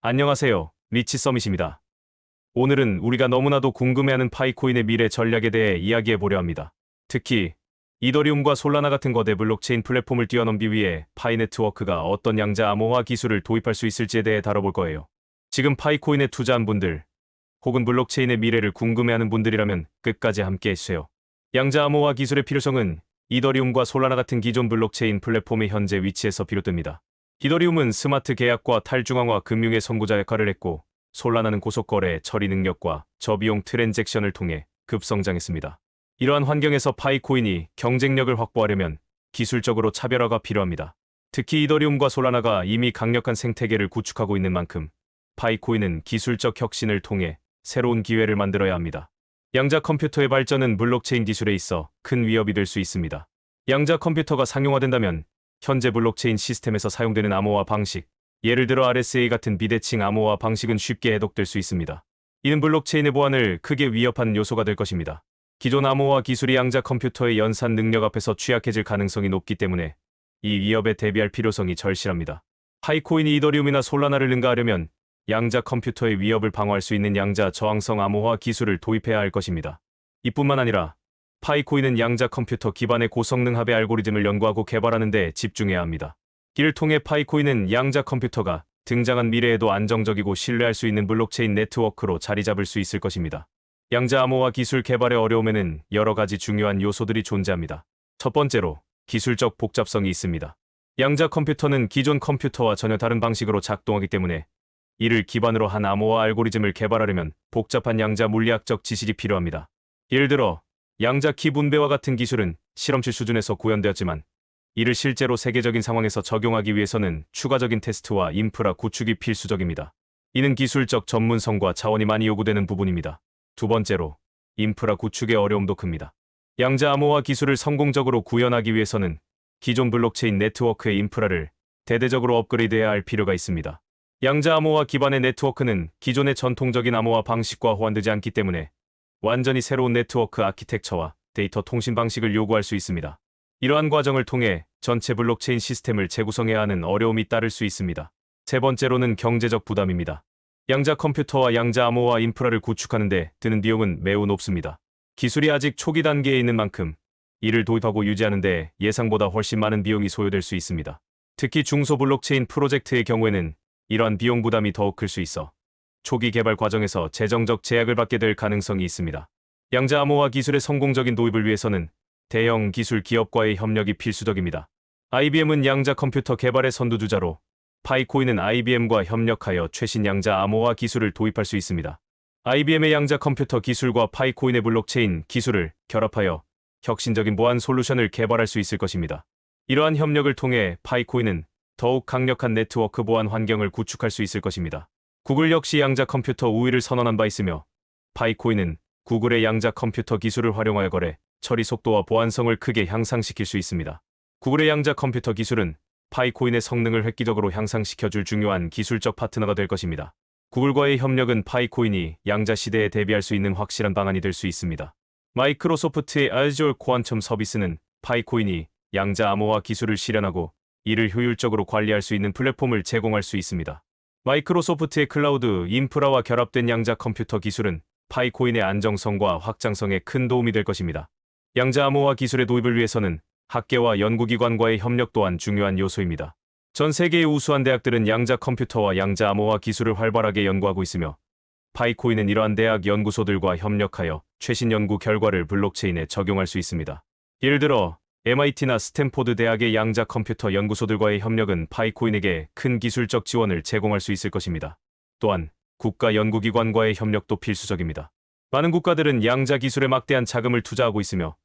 안녕하세요. 리치 서밋입니다. 오늘은 우리가 너무나도 궁금해하는 파이코인의 미래 전략에 대해 이야기해 보려 합니다. 특히 이더리움과 솔라나 같은 거대 블록체인 플랫폼을 뛰어넘기 위해 파이 네트워크가 어떤 양자 암호화 기술을 도입할 수 있을지에 대해 다뤄볼 거예요. 지금 파이코인에 투자한 분들, 혹은 블록체인의 미래를 궁금해하는 분들이라면 끝까지 함께 해주세요. 양자 암호화 기술의 필요성은 이더리움과 솔라나 같은 기존 블록체인 플랫폼의 현재 위치에서 비롯됩니다. 이더리움은 스마트 계약과 탈중앙화 금융의 선구자 역할을 했고, 솔라나는 고속거래 처리 능력과 저비용 트랜잭션을 통해 급성장했습니다. 이러한 환경에서 파이코인이 경쟁력을 확보하려면 기술적으로 차별화가 필요합니다. 특히 이더리움과 솔라나가 이미 강력한 생태계를 구축하고 있는 만큼 파이코인은 기술적 혁신을 통해 새로운 기회를 만들어야 합니다. 양자 컴퓨터의 발전은 블록체인 기술에 있어 큰 위협이 될 수 있습니다. 양자 컴퓨터가 상용화된다면 현재 블록체인 시스템에서 사용되는 암호화 방식, 예를 들어 RSA 같은 비대칭 암호화 방식은 쉽게 해독될 수 있습니다. 이는 블록체인의 보안을 크게 위협하는 요소가 될 것입니다. 기존 암호화 기술이 양자 컴퓨터의 연산 능력 앞에서 취약해질 가능성이 높기 때문에 이 위협에 대비할 필요성이 절실합니다. 파이코인이 이더리움이나 솔라나를 능가하려면 양자 컴퓨터의 위협을 방어할 수 있는 양자 저항성 암호화 기술을 도입해야 할 것입니다. 이뿐만 아니라 파이코인은 양자 컴퓨터 기반의 고성능 합의 알고리즘을 연구하고 개발하는 데 집중해야 합니다. 이를 통해 파이코인은 양자 컴퓨터가 등장한 미래에도 안정적이고 신뢰할 수 있는 블록체인 네트워크로 자리 잡을 수 있을 것입니다. 양자 암호화 기술 개발의 어려움에는 여러 가지 중요한 요소들이 존재합니다. 첫 번째로, 기술적 복잡성이 있습니다. 양자 컴퓨터는 기존 컴퓨터와 전혀 다른 방식으로 작동하기 때문에 이를 기반으로 한 암호화 알고리즘을 개발하려면 복잡한 양자 물리학적 지식이 필요합니다. 예를 들어 양자 키 분배와 같은 기술은 실험실 수준에서 구현되었지만 이를 실제로 세계적인 상황에서 적용하기 위해서는 추가적인 테스트와 인프라 구축이 필수적입니다. 이는 기술적 전문성과 자원이 많이 요구되는 부분입니다. 두 번째로, 인프라 구축의 어려움도 큽니다. 양자 암호화 기술을 성공적으로 구현하기 위해서는 기존 블록체인 네트워크의 인프라를 대대적으로 업그레이드해야 할 필요가 있습니다. 양자 암호화 기반의 네트워크는 기존의 전통적인 암호화 방식과 호환되지 않기 때문에 완전히 새로운 네트워크 아키텍처와 데이터 통신 방식을 요구할 수 있습니다. 이러한 과정을 통해 전체 블록체인 시스템을 재구성해야 하는 어려움이 따를 수 있습니다. 세 번째로는 경제적 부담입니다. 양자 컴퓨터와 양자 암호화 인프라를 구축하는 데 드는 비용은 매우 높습니다. 기술이 아직 초기 단계에 있는 만큼 이를 도입하고 유지하는 데 예상보다 훨씬 많은 비용이 소요될 수 있습니다. 특히 중소 블록체인 프로젝트의 경우에는 이러한 비용 부담이 더욱 클 수 있어 초기 개발 과정에서 재정적 제약을 받게 될 가능성이 있습니다. 양자 암호화 기술의 성공적인 도입을 위해서는 대형 기술 기업과의 협력이 필수적입니다. IBM은 양자 컴퓨터 개발의 선두주자로 파이코인은 IBM과 협력하여 최신 양자 암호화 기술을 도입할 수 있습니다. IBM의 양자 컴퓨터 기술과 파이코인의 블록체인 기술을 결합하여 혁신적인 보안 솔루션을 개발할 수 있을 것입니다. 이러한 협력을 통해 파이코인은 더욱 강력한 네트워크 보안 환경을 구축할 수 있을 것입니다. 구글 역시 양자 컴퓨터 우위를 선언한 바 있으며 파이코인은 구글의 양자 컴퓨터 기술을 활용하여 거래, 처리 속도와 보안성을 크게 향상시킬 수 있습니다. 구글의 양자 컴퓨터 기술은 파이코인의 성능을 획기적으로 향상시켜줄 중요한 기술적 파트너가 될 것입니다. 구글과의 협력은 파이코인이 양자 시대에 대비할 수 있는 확실한 방안이 될 수 있습니다. 마이크로소프트의 Azure 쿼텀 서비스는 파이코인이 양자 암호화 기술을 실현하고 이를 효율적으로 관리할 수 있는 플랫폼을 제공할 수 있습니다. 마이크로소프트의 클라우드 인프라와 결합된 양자 컴퓨터 기술은 파이코인의 안정성과 확장성에 큰 도움이 될 것입니다. 양자 암호화 기술의 도입을 위해서는 학계와 연구기관과의 협력 또한 중요한 요소입니다. 전 세계의 우수한 대학들은 양자 컴퓨터와 양자 암호화 기술을 활발하게 연구하고 있으며 파이코인은 이러한 대학 연구소들과 협력하여 최신 연구 결과를 블록체인에 적용할 수 있습니다. 예를 들어 MIT나 스탠포드 대학의 양자 컴퓨터 연구소들과의 협력은 파이코인에게 큰 기술적 지원을 제공할 수 있을 것입니다. 또한 국가 연구기관과의 협력도 필수적입니다. 많은 국가들은 양자 기술에 막대한 자금을 투자하고 있으며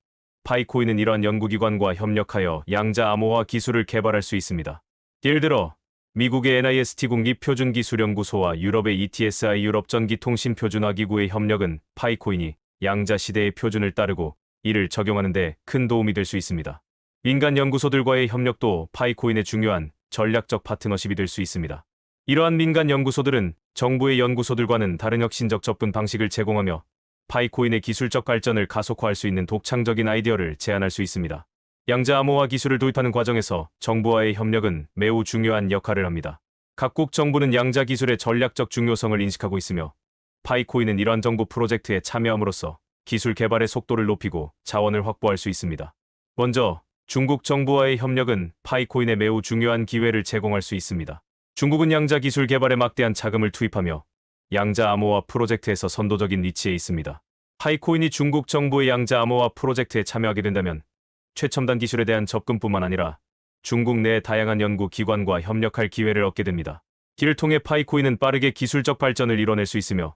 파이코인은 이러한 연구기관과 협력하여 양자 암호화 기술을 개발할 수 있습니다. 예를 들어 미국의 NIST 국립표준기술연구소와 유럽의 ETSI 유럽전기통신표준화기구의 협력은 파이코인이 양자 시대의 표준을 따르고 이를 적용하는 데 큰 도움이 될 수 있습니다. 민간 연구소들과의 협력도 파이코인의 중요한 전략적 파트너십이 될 수 있습니다. 이러한 민간 연구소들은 정부의 연구소들과는 다른 혁신적 접근 방식을 제공하며 파이코인의 기술적 발전을 가속화할 수 있는 독창적인 아이디어를 제안할 수 있습니다. 양자 암호화 기술을 도입하는 과정에서 정부와의 협력은 매우 중요한 역할을 합니다. 각국 정부는 양자 기술의 전략적 중요성을 인식하고 있으며 파이코인은 이러한 정부 프로젝트에 참여함으로써 기술 개발의 속도를 높이고 자원을 확보할 수 있습니다. 먼저 중국 정부와의 협력은 파이코인에 매우 중요한 기회를 제공할 수 있습니다. 중국은 양자 기술 개발에 막대한 자금을 투입하며 양자 암호화 프로젝트에서 선도적인 위치에 있습니다. 파이코인이 중국 정부의 양자 암호화 프로젝트에 참여하게 된다면 최첨단 기술에 대한 접근뿐만 아니라 중국 내 다양한 연구 기관과 협력할 기회를 얻게 됩니다. 이를 통해 파이코인은 빠르게 기술적 발전을 이뤄낼 수 있으며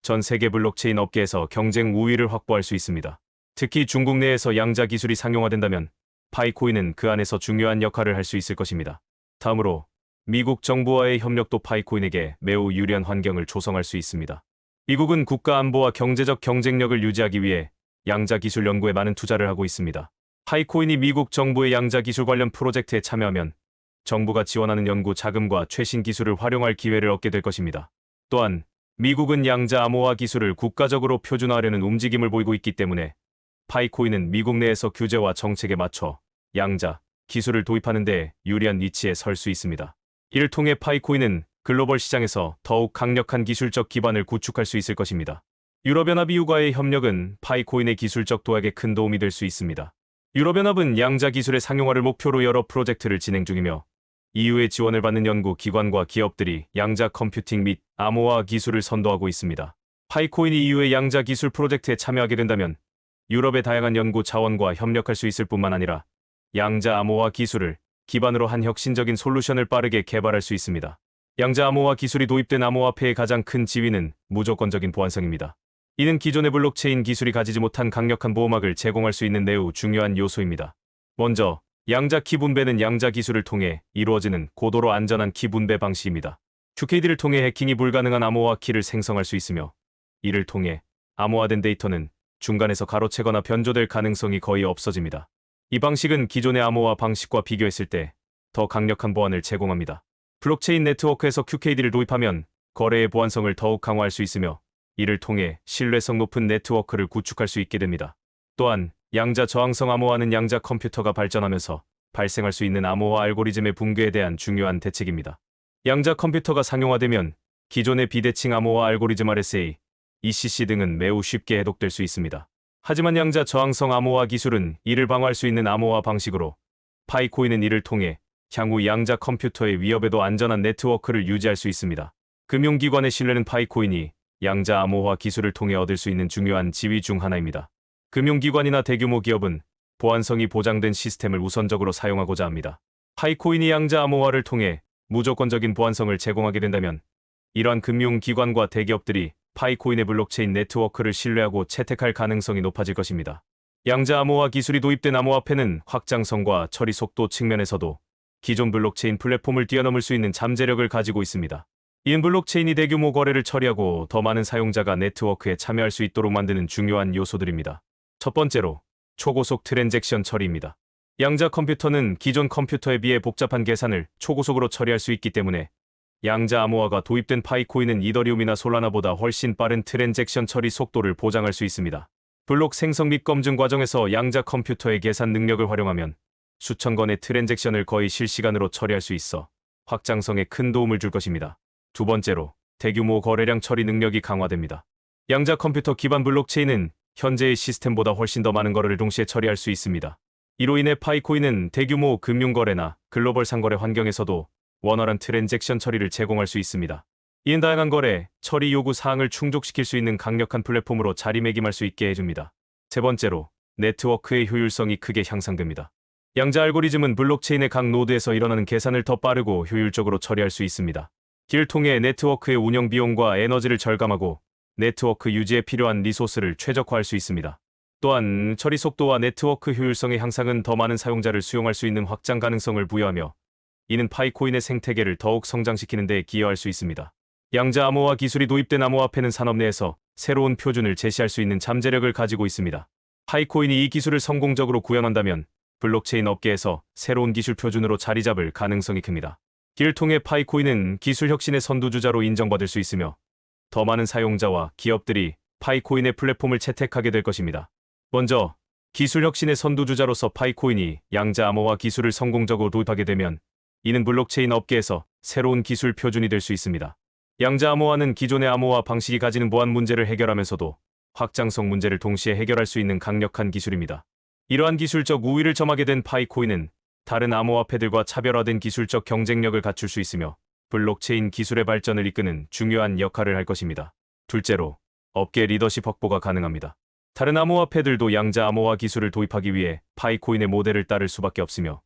전 세계 블록체인 업계에서 경쟁 우위를 확보할 수 있습니다. 특히 중국 내에서 양자 기술이 상용화된다면 파이코인은 그 안에서 중요한 역할을 할 수 있을 것입니다. 다음으로 미국 정부와의 협력도 파이코인에게 매우 유리한 환경을 조성할 수 있습니다. 미국은 국가 안보와 경제적 경쟁력을 유지하기 위해 양자 기술 연구에 많은 투자를 하고 있습니다. 파이코인이 미국 정부의 양자 기술 관련 프로젝트에 참여하면 정부가 지원하는 연구 자금과 최신 기술을 활용할 기회를 얻게 될 것입니다. 또한 미국은 양자 암호화 기술을 국가적으로 표준화하려는 움직임을 보이고 있기 때문에 파이코인은 미국 내에서 규제와 정책에 맞춰 양자 기술을 도입하는 데 유리한 위치에 설 수 있습니다. 이를 통해 파이코인은 글로벌 시장에서 더욱 강력한 기술적 기반을 구축할 수 있을 것입니다. 유럽연합 EU과의 협력은 파이코인의 기술적 도약에 큰 도움이 될 수 있습니다. 유럽연합은 양자 기술의 상용화를 목표로 여러 프로젝트를 진행 중이며 EU의 지원을 받는 연구 기관과 기업들이 양자 컴퓨팅 및 암호화 기술을 선도하고 있습니다. 파이코인이 EU의 양자 기술 프로젝트에 참여하게 된다면 유럽의 다양한 연구 자원과 협력할 수 있을 뿐만 아니라 양자 암호화 기술을 기반으로 한 혁신적인 솔루션을 빠르게 개발할 수 있습니다. 양자 암호화 기술이 도입된 암호화폐의 가장 큰 지위는 무조건적인 보안성입니다. 이는 기존의 블록체인 기술이 가지지 못한 강력한 보호막을 제공할 수 있는 매우 중요한 요소입니다. 먼저 양자 키 분배는 양자 기술을 통해 이루어지는 고도로 안전한 키 분배 방식입니다. QKD를 통해 해킹이 불가능한 암호화 키를 생성할 수 있으며 이를 통해 암호화된 데이터는 중간에서 가로채거나 변조될 가능성이 거의 없어집니다. 이 방식은 기존의 암호화 방식과 비교했을 때 더 강력한 보안을 제공합니다. 블록체인 네트워크에서 QKD를 도입하면 거래의 보안성을 더욱 강화할 수 있으며 이를 통해 신뢰성 높은 네트워크를 구축할 수 있게 됩니다. 또한 양자 저항성 암호화는 양자 컴퓨터가 발전하면서 발생할 수 있는 암호화 알고리즘의 붕괴에 대한 중요한 대책입니다. 양자 컴퓨터가 상용화되면 기존의 비대칭 암호화 알고리즘 RSA, ECC 등은 매우 쉽게 해독될 수 있습니다. 하지만 양자 저항성 암호화 기술은 이를 방어할 수 있는 암호화 방식으로 파이코인은 이를 통해 향후 양자 컴퓨터의 위협에도 안전한 네트워크를 유지할 수 있습니다. 금융기관의 신뢰는 파이코인이 양자 암호화 기술을 통해 얻을 수 있는 중요한 지위 중 하나입니다. 금융기관이나 대규모 기업은 보안성이 보장된 시스템을 우선적으로 사용하고자 합니다. 파이코인이 양자 암호화를 통해 무조건적인 보안성을 제공하게 된다면 이러한 금융기관과 대기업들이 파이코인의 블록체인 네트워크를 신뢰하고 채택할 가능성이 높아질 것입니다. 양자 암호화 기술이 도입된 암호화폐는 확장성과 처리 속도 측면에서도 기존 블록체인 플랫폼을 뛰어넘을 수 있는 잠재력을 가지고 있습니다. 이는 블록체인이 대규모 거래를 처리하고 더 많은 사용자가 네트워크에 참여할 수 있도록 만드는 중요한 요소들입니다. 첫 번째로 초고속 트랜잭션 처리입니다. 양자 컴퓨터는 기존 컴퓨터에 비해 복잡한 계산을 초고속으로 처리할 수 있기 때문에 양자 암호화가 도입된 파이코인은 이더리움이나 솔라나보다 훨씬 빠른 트랜잭션 처리 속도를 보장할 수 있습니다. 블록 생성 및 검증 과정에서 양자 컴퓨터의 계산 능력을 활용하면 수천 건의 트랜잭션을 거의 실시간으로 처리할 수 있어 확장성에 큰 도움을 줄 것입니다. 두 번째로 대규모 거래량 처리 능력이 강화됩니다. 양자 컴퓨터 기반 블록체인은 현재의 시스템보다 훨씬 더 많은 거래를 동시에 처리할 수 있습니다. 이로 인해 파이코인은 대규모 금융거래나 글로벌 상거래 환경에서도 원활한 트랜잭션 처리를 제공할 수 있습니다. 이는 다양한 거래, 처리 요구 사항을 충족시킬 수 있는 강력한 플랫폼으로 자리매김할 수 있게 해줍니다. 세 번째로 네트워크의 효율성이 크게 향상됩니다. 양자 알고리즘은 블록체인의 각 노드에서 일어나는 계산을 더 빠르고 효율적으로 처리할 수 있습니다. 이를 통해 네트워크의 운영 비용과 에너지를 절감하고 네트워크 유지에 필요한 리소스를 최적화할 수 있습니다. 또한 처리 속도와 네트워크 효율성의 향상은 더 많은 사용자를 수용할 수 있는 확장 가능성을 부여하며 이는 파이코인의 생태계를 더욱 성장시키는 데 기여할 수 있습니다. 양자 암호화 기술이 도입된 암호화폐는 산업 내에서 새로운 표준을 제시할 수 있는 잠재력을 가지고 있습니다. 파이코인이 이 기술을 성공적으로 구현한다면 블록체인 업계에서 새로운 기술 표준으로 자리 잡을 가능성이 큽니다. 이를 통해 파이코인은 기술 혁신의 선두주자로 인정받을 수 있으며 더 많은 사용자와 기업들이 파이코인의 플랫폼을 채택하게 될 것입니다. 먼저 기술 혁신의 선두주자로서 파이코인이 양자 암호화 기술을 성공적으로 도입하게 되면 이는 블록체인 업계에서 새로운 기술 표준이 될 수 있습니다. 양자 암호화는 기존의 암호화 방식이 가지는 보안 문제를 해결하면서도 확장성 문제를 동시에 해결할 수 있는 강력한 기술입니다. 이러한 기술적 우위를 점하게 된 파이코인은 다른 암호화폐들과 차별화된 기술적 경쟁력을 갖출 수 있으며 블록체인 기술의 발전을 이끄는 중요한 역할을 할 것입니다. 둘째로, 업계 리더십 확보가 가능합니다. 다른 암호화폐들도 양자 암호화 기술을 도입하기 위해 파이코인의 모델을 따를 수밖에 없으며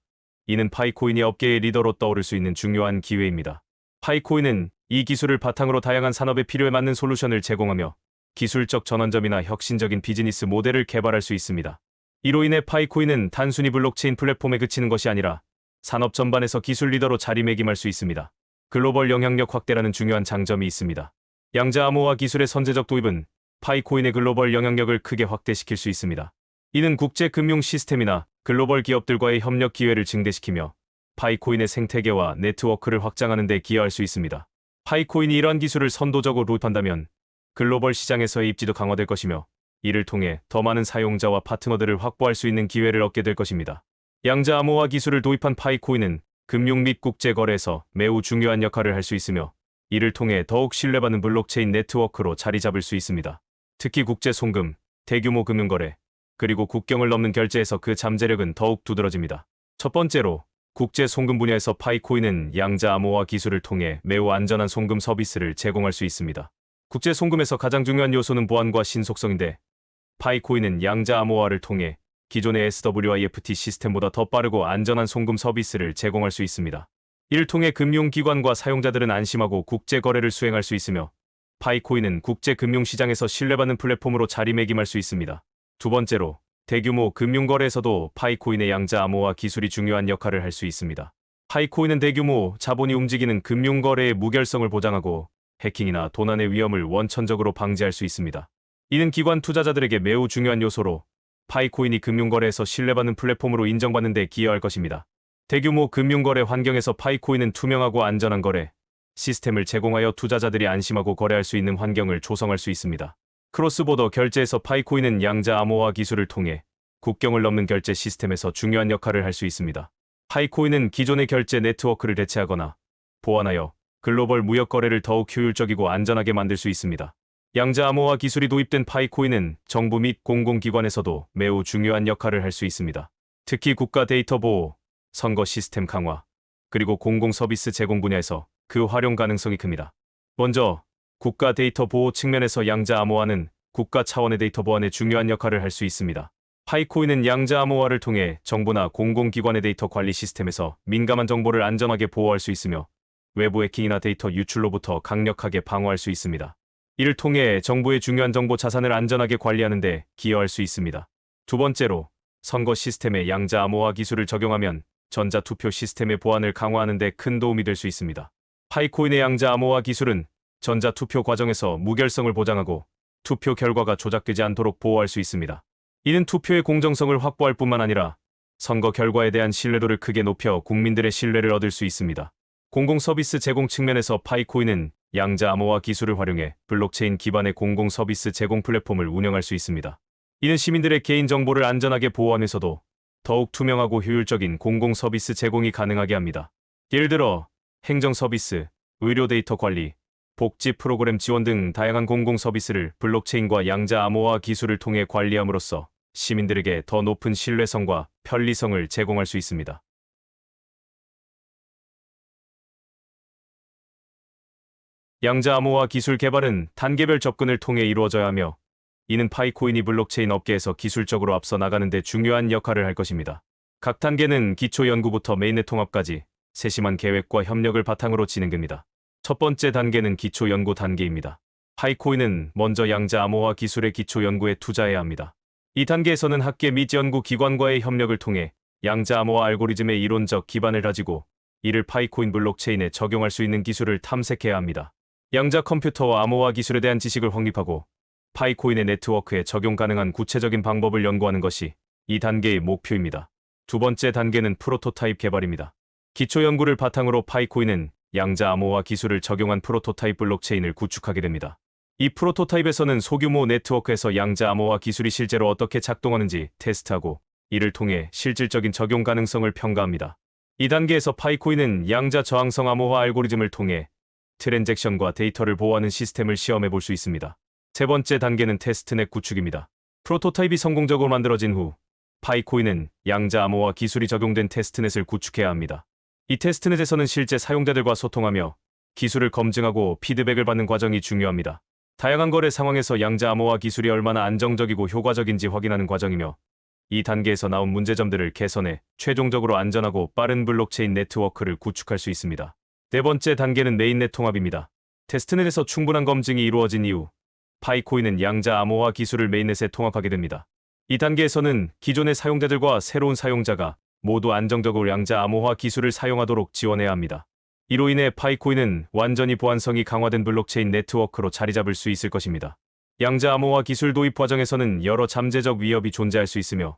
이는 파이코인이 업계의 리더로 떠오를 수 있는 중요한 기회입니다. 파이코인은 이 기술을 바탕으로 다양한 산업의 필요에 맞는 솔루션을 제공하며 기술적 전환점이나 혁신적인 비즈니스 모델을 개발할 수 있습니다. 이로 인해 파이코인은 단순히 블록체인 플랫폼에 그치는 것이 아니라 산업 전반에서 기술 리더로 자리매김할 수 있습니다. 글로벌 영향력 확대라는 중요한 장점이 있습니다. 양자 암호화 기술의 선제적 도입은 파이코인의 글로벌 영향력을 크게 확대시킬 수 있습니다. 이는 국제 금융 시스템이나 글로벌 기업들과의 협력 기회를 증대시키며 파이코인의 생태계와 네트워크를 확장하는 데 기여할 수 있습니다. 파이코인이 이러한 기술을 선도적으로 도입한다면 글로벌 시장에서의 입지도 강화될 것이며 이를 통해 더 많은 사용자와 파트너들을 확보할 수 있는 기회를 얻게 될 것입니다. 양자 암호화 기술을 도입한 파이코인은 금융 및 국제 거래에서 매우 중요한 역할을 할 수 있으며 이를 통해 더욱 신뢰받는 블록체인 네트워크로 자리 잡을 수 있습니다. 특히 국제 송금, 대규모 금융거래, 그리고 국경을 넘는 결제에서 그 잠재력은 더욱 두드러집니다. 첫 번째로, 국제 송금 분야에서 파이코인은 양자 암호화 기술을 통해 매우 안전한 송금 서비스를 제공할 수 있습니다. 국제 송금에서 가장 중요한 요소는 보안과 신속성인데 파이코인은 양자 암호화를 통해 기존의 SWIFT 시스템보다 더 빠르고 안전한 송금 서비스를 제공할 수 있습니다. 이를 통해 금융기관과 사용자들은 안심하고 국제 거래를 수행할 수 있으며 파이코인은 국제 금융시장에서 신뢰받는 플랫폼으로 자리매김할 수 있습니다. 두 번째로, 대규모 금융거래에서도 파이코인의 양자 암호화 기술이 중요한 역할을 할 수 있습니다. 파이코인은 대규모 자본이 움직이는 금융거래의 무결성을 보장하고 해킹이나 도난의 위험을 원천적으로 방지할 수 있습니다. 이는 기관 투자자들에게 매우 중요한 요소로 파이코인이 금융거래에서 신뢰받는 플랫폼으로 인정받는 데 기여할 것입니다. 대규모 금융거래 환경에서 파이코인은 투명하고 안전한 거래 시스템을 제공하여 투자자들이 안심하고 거래할 수 있는 환경을 조성할 수 있습니다. 크로스보더 결제에서 파이코인은 양자 암호화 기술을 통해 국경을 넘는 결제 시스템에서 중요한 역할을 할 수 있습니다. 파이코인은 기존의 결제 네트워크를 대체하거나 보완하여 글로벌 무역 거래를 더욱 효율적이고 안전하게 만들 수 있습니다. 양자 암호화 기술이 도입된 파이코인은 정부 및 공공기관에서도 매우 중요한 역할을 할 수 있습니다. 특히 국가 데이터 보호, 선거 시스템 강화, 그리고 공공 서비스 제공 분야에서 그 활용 가능성이 큽니다. 먼저, 국가 데이터 보호 측면에서 양자 암호화는 국가 차원의 데이터 보안에 중요한 역할을 할 수 있습니다. 파이코인은 양자 암호화를 통해 정부나 공공기관의 데이터 관리 시스템에서 민감한 정보를 안전하게 보호할 수 있으며 외부 해킹이나 데이터 유출로부터 강력하게 방어할 수 있습니다. 이를 통해 정부의 중요한 정보 자산을 안전하게 관리하는 데 기여할 수 있습니다. 두 번째로, 선거 시스템에 양자 암호화 기술을 적용하면 전자투표 시스템의 보안을 강화하는 데 큰 도움이 될 수 있습니다. 파이코인의 양자 암호화 기술은 전자투표 과정에서 무결성을 보장하고 투표 결과가 조작되지 않도록 보호할 수 있습니다. 이는 투표의 공정성을 확보할 뿐만 아니라 선거 결과에 대한 신뢰도를 크게 높여 국민들의 신뢰를 얻을 수 있습니다. 공공서비스 제공 측면에서 파이코인은 양자 암호화 기술을 활용해 블록체인 기반의 공공서비스 제공 플랫폼을 운영할 수 있습니다. 이는 시민들의 개인정보를 안전하게 보호하면서도 더욱 투명하고 효율적인 공공서비스 제공이 가능하게 합니다. 예를 들어 행정서비스, 의료 데이터 관리, 복지 프로그램 지원 등 다양한 공공서비스를 블록체인과 양자 암호화 기술을 통해 관리함으로써 시민들에게 더 높은 신뢰성과 편리성을 제공할 수 있습니다. 양자 암호화 기술 개발은 단계별 접근을 통해 이루어져야 하며 이는 파이코인이 블록체인 업계에서 기술적으로 앞서 나가는 데 중요한 역할을 할 것입니다. 각 단계는 기초 연구부터 메인넷 통합까지 세심한 계획과 협력을 바탕으로 진행됩니다. 첫 번째 단계는 기초 연구 단계입니다. 파이코인은 먼저 양자 암호화 기술의 기초 연구에 투자해야 합니다. 이 단계에서는 학계 및 연구기관과의 협력을 통해 양자 암호화 알고리즘의 이론적 기반을 가지고 이를 파이코인 블록체인에 적용할 수 있는 기술을 탐색해야 합니다. 양자 컴퓨터와 암호화 기술에 대한 지식을 확립하고 파이코인의 네트워크에 적용 가능한 구체적인 방법을 연구하는 것이 이 단계의 목표입니다. 두 번째 단계는 프로토타입 개발입니다. 기초 연구를 바탕으로 파이코인은 양자 암호화 기술을 적용한 프로토타입 블록체인을 구축하게 됩니다. 이 프로토타입에서는 소규모 네트워크에서 양자 암호화 기술이 실제로 어떻게 작동하는지 테스트하고 이를 통해 실질적인 적용 가능성을 평가합니다. 이 단계에서 파이코인은 양자 저항성 암호화 알고리즘을 통해 트랜잭션과 데이터를 보호하는 시스템을 시험해 볼 수 있습니다. 세 번째 단계는 테스트넷 구축입니다. 프로토타입이 성공적으로 만들어진 후 파이코인은 양자 암호화 기술이 적용된 테스트넷을 구축해야 합니다. 이 테스트넷에서는 실제 사용자들과 소통하며 기술을 검증하고 피드백을 받는 과정이 중요합니다. 다양한 거래 상황에서 양자 암호화 기술이 얼마나 안정적이고 효과적인지 확인하는 과정이며 이 단계에서 나온 문제점들을 개선해 최종적으로 안전하고 빠른 블록체인 네트워크를 구축할 수 있습니다. 네 번째 단계는 메인넷 통합입니다. 테스트넷에서 충분한 검증이 이루어진 이후 파이코인은 양자 암호화 기술을 메인넷에 통합하게 됩니다. 이 단계에서는 기존의 사용자들과 새로운 사용자가 모두 안정적으로 양자 암호화 기술을 사용하도록 지원해야 합니다. 이로 인해 파이코인은 완전히 보안성이 강화된 블록체인 네트워크로 자리 잡을 수 있을 것입니다. 양자 암호화 기술 도입 과정에서는 여러 잠재적 위협이 존재할 수 있으며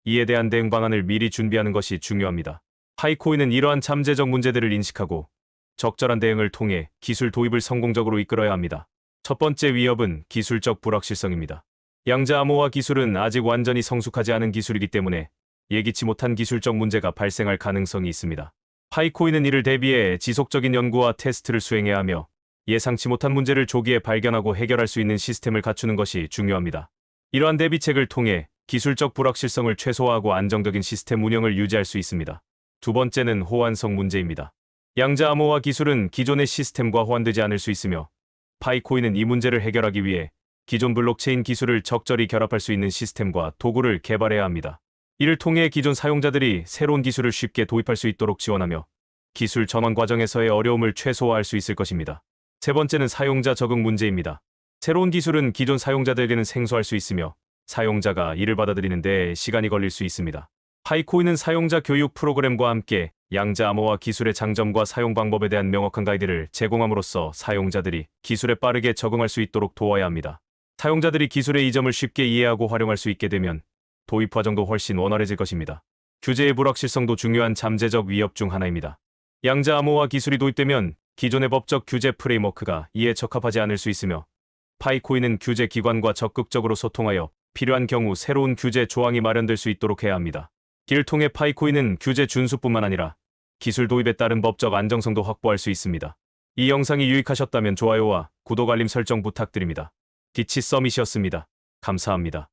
이에 대한 대응 방안을 미리 준비하는 것이 중요합니다. 파이코인은 이러한 잠재적 문제들을 인식하고 적절한 대응을 통해 기술 도입을 성공적으로 이끌어야 합니다. 첫 번째 위협은 기술적 불확실성입니다. 양자 암호화 기술은 아직 완전히 성숙하지 않은 기술이기 때문에 예기치 못한 기술적 문제가 발생할 가능성이 있습니다. 파이코인은 이를 대비해 지속적인 연구와 테스트를 수행해야 하며 예상치 못한 문제를 조기에 발견하고 해결할 수 있는 시스템을 갖추는 것이 중요합니다. 이러한 대비책을 통해 기술적 불확실성을 최소화하고 안정적인 시스템 운영을 유지할 수 있습니다. 두 번째는 호환성 문제입니다. 양자 암호화 기술은 기존의 시스템과 호환되지 않을 수 있으며 파이코인은 이 문제를 해결하기 위해 기존 블록체인 기술을 적절히 결합할 수 있는 시스템과 도구를 개발해야 합니다. 이를 통해 기존 사용자들이 새로운 기술을 쉽게 도입할 수 있도록 지원하며 기술 전환 과정에서의 어려움을 최소화할 수 있을 것입니다. 세 번째는 사용자 적응 문제입니다. 새로운 기술은 기존 사용자들에게는 생소할 수 있으며 사용자가 이를 받아들이는 데 시간이 걸릴 수 있습니다. 파이코인은 사용자 교육 프로그램과 함께 양자 암호화 기술의 장점과 사용 방법에 대한 명확한 가이드를 제공함으로써 사용자들이 기술에 빠르게 적응할 수 있도록 도와야 합니다. 사용자들이 기술의 이점을 쉽게 이해하고 활용할 수 있게 되면 도입 과정도 훨씬 원활해질 것입니다. 규제의 불확실성도 중요한 잠재적 위협 중 하나입니다. 양자 암호화 기술이 도입되면 기존의 법적 규제 프레임워크가 이에 적합하지 않을 수 있으며 파이코인은 규제 기관과 적극적으로 소통하여 필요한 경우 새로운 규제 조항이 마련될 수 있도록 해야 합니다. 이를 통해 파이코인은 규제 준수뿐만 아니라 기술 도입에 따른 법적 안정성도 확보할 수 있습니다. 이 영상이 유익하셨다면 좋아요와 구독 알림 설정 부탁드립니다. 디치 서밋이었습니다. 감사합니다.